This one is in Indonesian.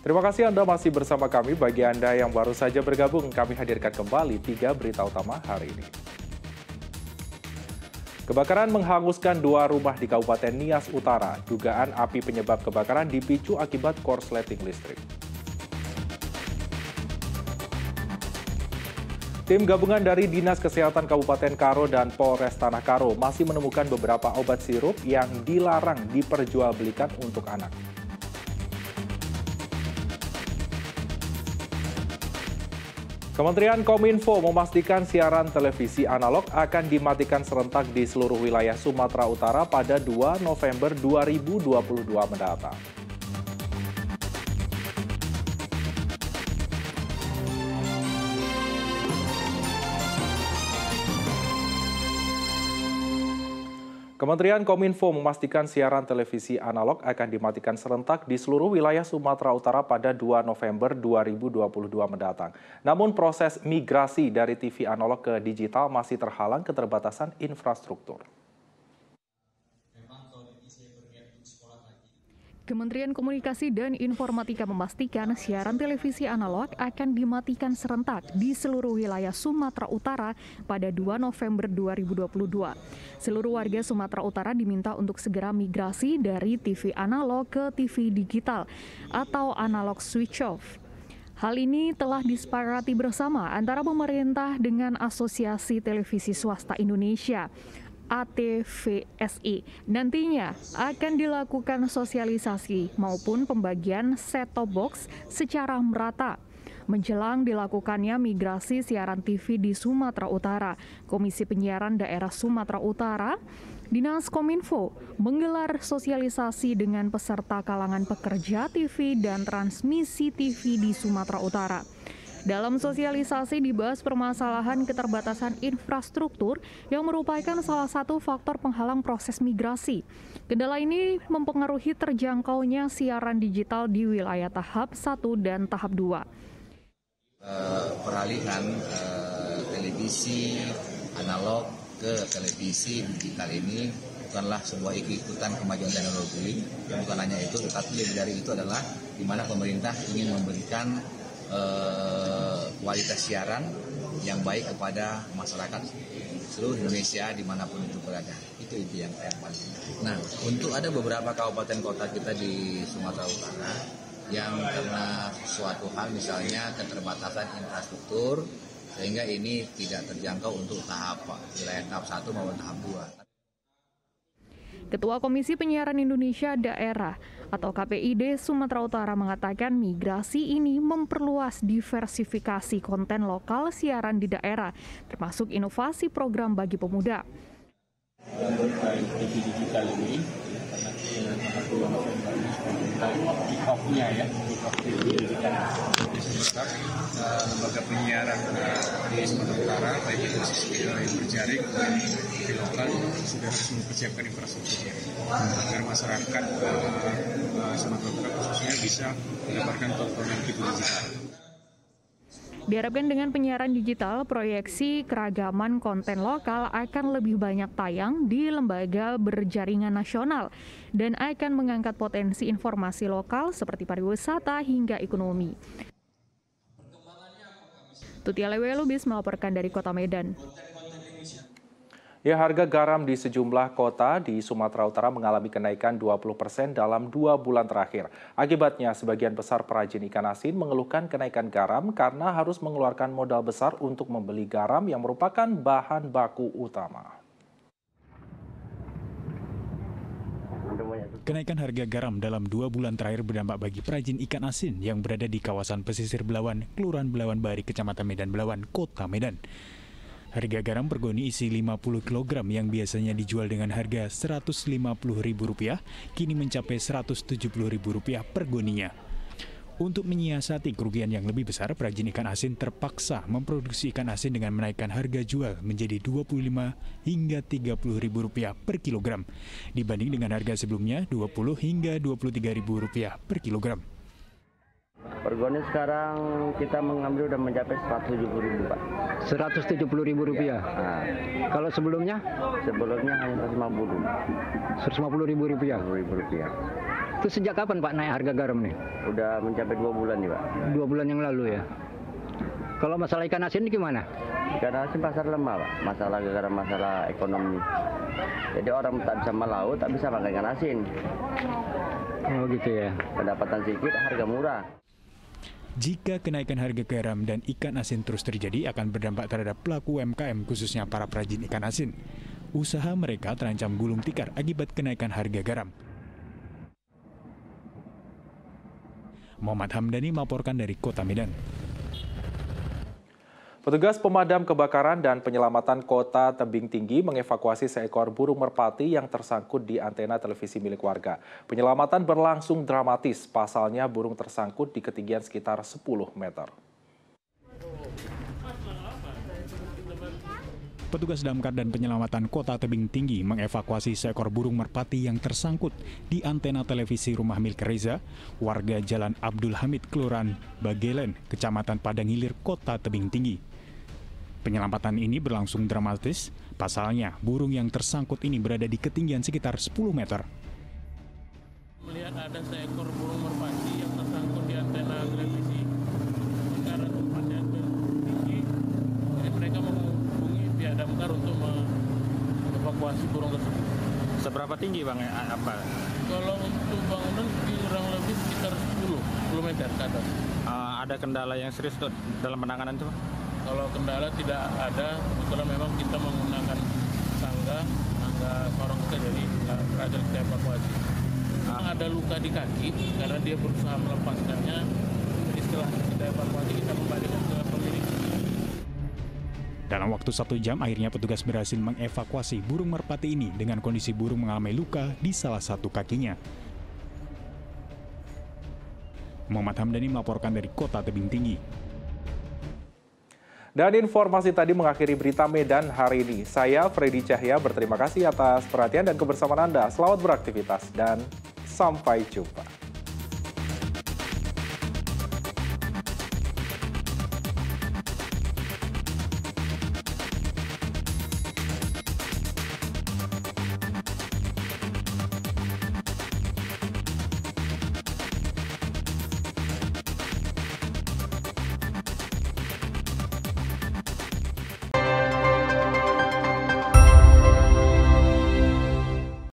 Terima kasih Anda masih bersama kami. Bagi Anda yang baru saja bergabung, kami hadirkan kembali 3 berita utama hari ini. Kebakaran menghanguskan 2 rumah di Kabupaten Nias Utara. Dugaan api penyebab kebakaran dipicu akibat korsleting listrik. Tim gabungan dari Dinas Kesehatan Kabupaten Karo dan Polres Tanah Karo masih menemukan beberapa obat sirup yang dilarang diperjualbelikan untuk anak. Kementerian Kominfo memastikan siaran televisi analog akan dimatikan serentak di seluruh wilayah Sumatera Utara pada 2 November 2022 mendatang. Kementerian Kominfo memastikan siaran televisi analog akan dimatikan serentak di seluruh wilayah Sumatera Utara pada 2 November 2022 mendatang. Namun proses migrasi dari TV analog ke digital masih terhalang keterbatasan infrastruktur. Kementerian Komunikasi dan Informatika memastikan siaran televisi analog akan dimatikan serentak di seluruh wilayah Sumatera Utara pada 2 November 2022. Seluruh warga Sumatera Utara diminta untuk segera migrasi dari TV analog ke TV digital atau analog switch off. Hal ini telah disepakati bersama antara pemerintah dengan Asosiasi Televisi Swasta Indonesia ATVSI. Nantinya akan dilakukan sosialisasi maupun pembagian set-top box secara merata. Menjelang dilakukannya migrasi siaran TV di Sumatera Utara, Komisi Penyiaran Daerah Sumatera Utara, Dinas Kominfo menggelar sosialisasi dengan peserta kalangan pekerja TV dan transmisi TV di Sumatera Utara. Dalam sosialisasi dibahas permasalahan keterbatasan infrastruktur yang merupakan salah satu faktor penghalang proses migrasi. Kendala ini mempengaruhi terjangkaunya siaran digital di wilayah tahap 1 dan tahap 2. Peralihan televisi analog ke televisi digital ini bukanlah sebuah ikut-ikutan kemajuan teknologi. Bukan hanya itu, tetapi lebih dari itu adalah di mana pemerintah ingin memberikan kualitas siaran yang baik kepada masyarakat seluruh Indonesia dimanapun itu berada. Itu yang paling. Nah, untuk ada beberapa kabupaten kota kita di Sumatera Utara yang karena suatu hal misalnya keterbatasan infrastruktur sehingga ini tidak terjangkau untuk wilayah tahap 1 maupun tahap 2. Ketua Komisi Penyiaran Indonesia Daerah atau KPID Sumatera Utara mengatakan migrasi ini memperluas diversifikasi konten lokal siaran di daerah, termasuk inovasi program bagi pemuda. TV digital ini, karena kick-off-nya ya, kick-off TV digital. Lembaga penyiaran di Sumatera Utara, baik itu sisi yang berjaring dan di lokal sudah harus mempersiapkan infrastrukturnya agar masyarakat Sumatera Utara khususnya bisa mendapatkan tontonan TV digital. Diharapkan dengan penyiaran digital, proyeksi keragaman konten lokal akan lebih banyak tayang di lembaga berjaringan nasional dan akan mengangkat potensi informasi lokal seperti pariwisata hingga ekonomi. Tutia Lewe Lubis melaporkan dari Kota Medan. Ya, harga garam di sejumlah kota di Sumatera Utara mengalami kenaikan 20% dalam 2 bulan terakhir. Akibatnya, sebagian besar perajin ikan asin mengeluhkan kenaikan garam karena harus mengeluarkan modal besar untuk membeli garam yang merupakan bahan baku utama. Kenaikan harga garam dalam 2 bulan terakhir berdampak bagi perajin ikan asin yang berada di kawasan pesisir Belawan, Kelurahan Belawan Bari, Kecamatan Medan Belawan, Kota Medan. Harga garam per goni isi 50 kg yang biasanya dijual dengan harga Rp150.000 kini mencapai Rp170.000 per goninya. Untuk menyiasati kerugian yang lebih besar, perajin ikan asin terpaksa memproduksi ikan asin dengan menaikkan harga jual menjadi Rp25 hingga Rp30.000 per kilogram, dibanding dengan harga sebelumnya Rp20 hingga Rp23.000 per kilogram. Per goni sekarang kita mengambil udah mencapai Rp170.000, Pak. Rp170.000. Ya. Nah, Kalau sebelumnya? Sebelumnya hanya Rp150.000. Rp150.000. Rp150.000. Itu sejak kapan Pak naik harga garam nih? Udah mencapai 2 bulan nih Pak. 2 bulan yang lalu ya. Kalau masalah ikan asin gimana? Ikan asin pasar lemah Pak, masalah gara-gara masalah ekonomi. Jadi orang tak bisa melaut, tak bisa makan ikan asin. Oh gitu ya. Pendapatan sedikit, harga murah. Jika kenaikan harga garam dan ikan asin terus terjadi akan berdampak terhadap pelaku UMKM khususnya para perajin ikan asin. Usaha mereka terancam gulung tikar akibat kenaikan harga garam. Muhammad Hamdani melaporkan dari Kota Medan. Petugas pemadam kebakaran dan penyelamatan Kota Tebing Tinggi mengevakuasi seekor burung merpati yang tersangkut di antena televisi milik warga. Penyelamatan berlangsung dramatis, pasalnya burung tersangkut di ketinggian sekitar 10 meter. Petugas damkar dan penyelamatan Kota Tebing Tinggi mengevakuasi seekor burung merpati yang tersangkut di antena televisi rumah milik Reza, warga Jalan Abdul Hamid, Kelurahan Bagelen, Kecamatan Padang Hilir, Kota Tebing Tinggi. Penyelamatan ini berlangsung dramatis, pasalnya burung yang tersangkut ini berada di ketinggian sekitar 10 meter. Melihat ada seekor burung merpati yang tersangkut di antena televisi karena tempatnya tinggi, jadi mereka menghubungi pihak damkar untuk mengevakuasi burung tersebut. Seberapa tinggi Bang? Apa? Kalau untuk bangunan kurang lebih sekitar 10 meter ke atas. Ada kendala yang serius dalam penanganan itu? Kalau kendala tidak ada, kebetulan memang kita menggunakan tangga sorong kita, jadi berhasil kita evakuasi. Ada luka di kaki karena dia berusaha melepaskannya, jadi setelah kita evakuasi kita kembalikan ke pemilik. Dalam waktu 1 jam, akhirnya petugas berhasil mengevakuasi burung merpati ini dengan kondisi burung mengalami luka di salah satu kakinya. Muhammad Hamdani melaporkan dari Kota Tebing Tinggi. Dan informasi tadi mengakhiri berita Medan hari ini. Saya Freddy Cahya berterima kasih atas perhatian dan kebersamaan Anda. Selamat beraktivitas dan sampai jumpa.